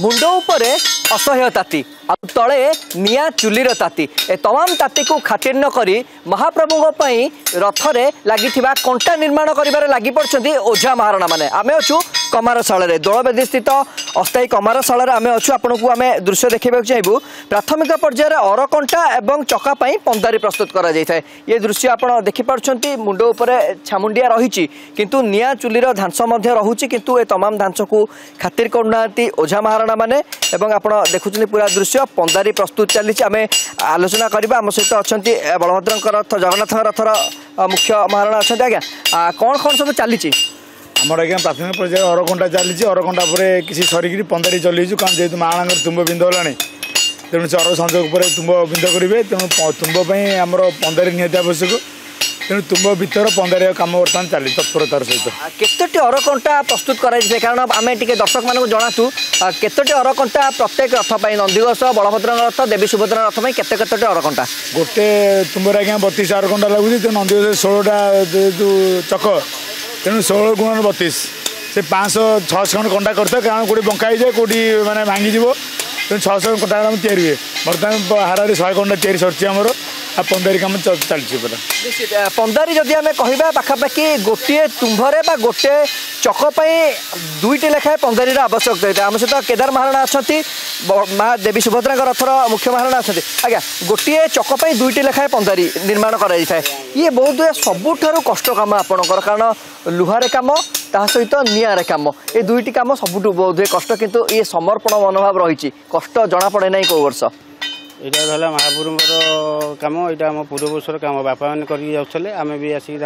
मुंड उपरे असह्य ताती तले निया चुलीर ताती ए तमाम ताती को खातिर न करी महाप्रभु रथरे लगी कंटा निर्माण कर लगी पड़ते ओझा महारणा माने आमे अच्छु कमारशाला दोलबेदी स्थित अस्थायी कमारशाला आमे अच्छु आपन को आमे दृश्य देखा चाहबू प्राथमिक पर्यायर अरकंटा एवं चकापाई पंदारी प्रस्तुत करा जाए ये दृश्य आप देखिपुं मुंड उपरे छामुंडिया रही किंतु निया चुलीर धांस रहुची किंतु ए तमाम धांस को खातिर करना ओझा महारणा माने एवं आप देखुं पूरा दृश्य पंदारी प्रस्तुत चली आम आलोचना करवा आम सहित अच्छा बलभद्र रथ जगन्नाथ रथर मुख्य महारणा अच्छा आज्ञा कौन कौन सब चली आमर आज्ञा प्राथमिक पर्यायर अरकंटा चली अरकंटा पर किसी सरिकी पंदारी चलू कारण जेहतु महाराणा तुम्ब बिंद होगा तेणु से अर संजोग पर तुम्ब बिंद करेंगे तेणु तुम्ब आमर पंदारी निहत आवश्यक तेणु तुम्ब भर पंदारी कम बर्तमान चली तत्परतार सहित केतोटी अरकंटा प्रस्तुत कराई कारण आम टे दर्शक मानक जनातु केतोटी अरकंटा प्रत्येक रथ पर नंदीघोष बलभद्र रथ देवी सुभद्रा रथ केते केतोटी अरकंटा गोटे तुम्बर आज्ञा 32 अरकंटा लगुच तो नंदीघोष 16टा जो चक तेणु 16 गुण 32 से 500-600 खंड कंटा करता कारण कौटी बंका जाए कौटी मैंने भांगीज तेणु 600 कंटा तैयारी हुए बर्तमान हारे 100 कंटा तैयारी सरची आमर आ पंदारी कम चलती पूरा पंदारी जदि आम कह पाखापाखि गोटे तुम्भरे गोटे चकपाई दुईटी लेखाएं पंदारी आवश्यकता होता है आम सहित केदार महाराणा अच्छा माँ देवी सुभद्रा रथर मुख्य महाराणा अच्छा आज्ञा गोटे चकपाई दुईटी लेखाएं पंदारी निर्माण कर ये बहुत सबुठ कष्ट कम आपणकर कारण लुहारे कम ता सहित निआरे कम ये दुईटी कम सबुठ बहुत कष्ट किंतु ये समर्पण मनोभाव रही कष्ट जना पड़े ना कौ वर्ष यहाँ है महाप्रभुर कम यहाँ आम पूर्वपुरुषर कम बापा मैंने करते आम भी आसिक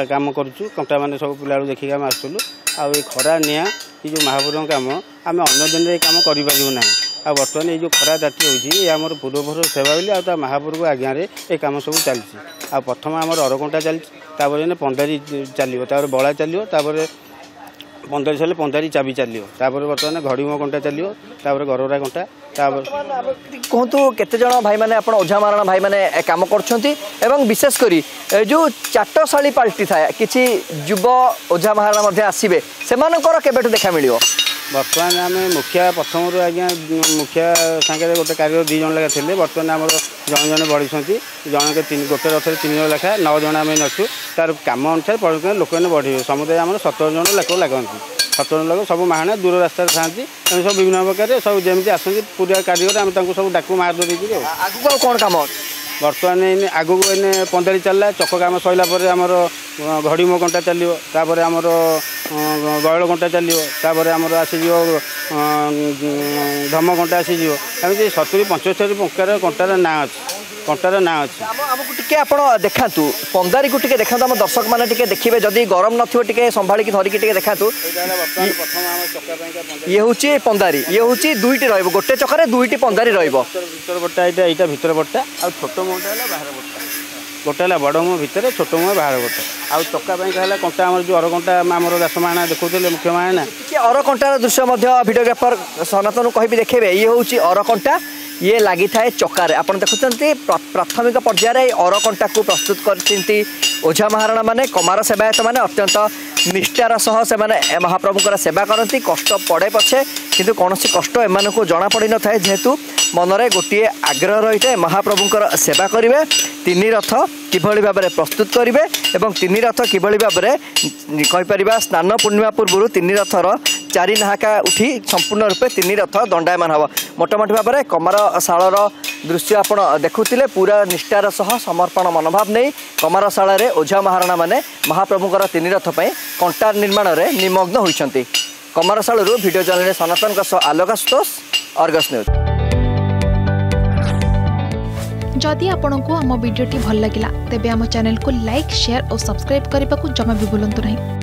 कम करुँ कंटा मैंने सब पिला देखिए आम आसलु आ खरा निआ ये जो महाप्रभु कम आम अन्य दिन ये कम करूँ ना आ बर्तमान ये जो खरा ताती होती आम पूर्वपुरुष सेवा बोली आ महाप्रभु आज्ञा ये कम सब चलती आ प्रथम आम अरकंटा चलती पंदारी चलो बड़ा चलो पंदारी साल पंदारी चाबी चलो बर्तमान घड़ीम कंटा चलो गरोरा कंटा कहतु केते जन भाई माने आपण ओझा महाराणा भाई माने काम कर विशेषकर जो चाटशाली पाल्टी था किसी युव ओझा महाराणा आसवे से केबेठु देखा मिलियो बर्तमान आम मुखिया प्रथम आज्ञा मुखिया सागर गोटे कार्य 2 जन लेखा थे बर्तमान आम जन जन बढ़ी जन गोटे रथ 3 जन लेखा 9 जन आम अच्छु तार कम अनुसार लोक मैंने बढ़े समुदाय आम 17 जन लोक लगती 17 लोग सब महाराणा दूर रास्ता था सब विभिन्न प्रकार सब जमी आसती पूरा कारीगर आम सब डाकू मार देकर आगू कौन कम बर्तमान आगू एने पंदारी चलला चक कम सरला आमर घड़ीम कंटा चलो आमर गयल कंटा चलो आमर आसीज धम कंटा आसीज एमती 70-75 प्रकार कंटार ना अच्छे कंटार ना अच्छे आमको टे आप देखा पंदारी को टे देखा आम दर्शक मैंने देखिए जदि गरम नो संभाली धरिकी देखा ये हूँ पंदारी ये हूँ दुईटी रोटे चक्कर दुईटी पंदारी भर बट्टा यहाँ भर बट्टा आ छोट मुहटा है बाहर बट्टा गोटे है बड़ मुह भितर छोट मुह बाहर बट्टा आउ चक्का कंटा आम जो अरकंटा आम दास महाराणा देखते मुख्य महाराणा अरकंटार दृश्य भिडियोग्राफर सनातन कह देखेबे ये हूँ अरकंटा ये लगी थाए चकार आप देखुं प्राथमिक पर्यायर अरकंटा को प्रस्तुत कर ओझा महाराणा माने कमार सेवायत माने अत्यंत निष्ठार सह से महाप्रभुकर सेवा करती कष्ट पड़े पछे किंतु कौन कष्ट एम को जना पड़ न था जेहेतु मनरे गोटे आग्रह रही है महाप्रभुकर सेवा करेंगे 3 रथ किभली भाव में प्रस्तुत करेंगे और 3 रथ किभली भाव में कहीपर स्नान पूर्णिमा पूर्व 3 रथर 4 नाहाका उठी संपूर्ण रूपे 3 रथ दंडायमान हम मोटामोटी भाव में कमारशालार दृश्य आप देखुले पूरा निष्ठार सह समर्पण मनोभाव नहीं कमारशाला ओझा महाराणा माने महाप्रभुकर 3 रथ पर कंटा निर्माण में निमग्न होती कमारशाला वीडियो जर्नलिस्ट सनातन आलोक आशुतोष अर्गस न्यूज जदि आपंक आम भिडी भल लगा तेब आम चैनल को लाइक शेयर और सब्सक्राइब करने को जमा भी भूलु नहीं।